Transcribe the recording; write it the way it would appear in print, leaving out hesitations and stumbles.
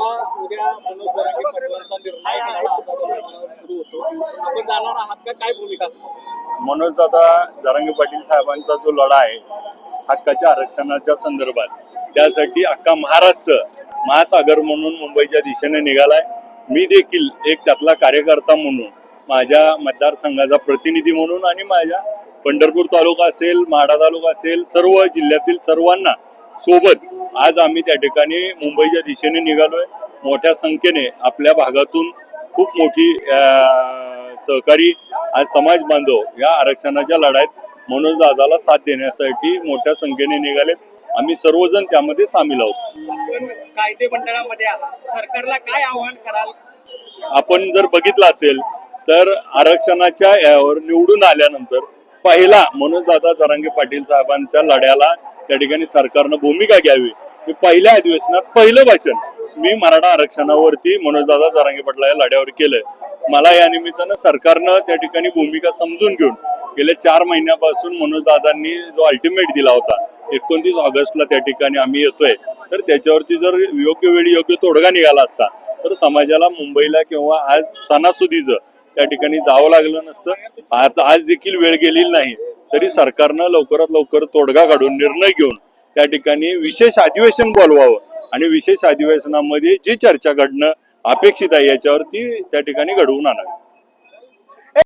आता उद्या मनोज जरांगे पाटलांचा निर्णायक लढा आझाद मैदानावर सुरू होतो. आपण जाणार आहात का? काय भूमिका असणार? मनोज दादा जरांगे पाटील साहेबांचा जो लढा आहे हक्काच्या आरक्षणाच्या संदर्भात, त्यासाठी अख्खा महाराष्ट्र महासागर म्हणून मुंबईच्या दिशेने निघालाय. मी देखील एक त्यातला कार्यकर्ता म्हणून, माझ्या मतदारसंघाचा प्रतिनिधी म्हणून आणि माझ्या पंढरपूर तालुका असेल, माढा तालुका असेल, सर्व जिल्ह्यातील सर्वांना सोबत आज आम्ही त्या ठिकाणी मुंबईच्या दिशेने निघालोय. मोठ्या संख्येने आपल्या भागातून खूप मोठी सहकारी आज समाज बांधव या आरक्षणाच्या लढाईत मनोज दादाला साथ देण्यासाठी मोठ्या संख्येने निघाले. आम्ही सर्वजण त्यामध्ये सामील आहोत. आपण कायदे मंडळामध्ये आहात, सरकारला काय आव्हान कराल? आपण जर बघितलं असेल तर आरक्षणाच्या यावर निवडून आल्यानंतर पहिला मनोज दादा जरांगे पाटील साहेबांच्या लढ्याला त्या ठिकाणी सरकारनं भूमिका घ्यावी. पहिल्या अधिवेशनात पहिलं भाषण मी मराठा आरक्षणावरती मनोज दादा जरांगे पाटील या लढ्यावर केलंय. मला या निमित्तानं सरकारनं त्या ठिकाणी भूमिका समजून घेऊन गेल्या 4 महिन्यापासून मनोज दादांनी जो अल्टिमेट दिला होता 29 ऑगस्टला त्या ठिकाणी आम्ही येतोय, तर त्याच्यावरती जर योग्य वेळी योग्य तोडगा निघाला असता तर समाजाला मुंबईला किंवा आज सणासुदीचं त्या ठिकाणी जावं लागलं नसतं. आता आज देखील वेळ गेलेली नाही, तरी सरकारनं लवकरात लवकर तोडगा काढून निर्णय घेऊन त्या ठिकाणी विशेष अधिवेशन बोलवावं आणि विशेष अधिवेशनामध्ये जी चर्चा घडणं अपेक्षित आहे याच्यावरती त्या ठिकाणी घडवून आणावी.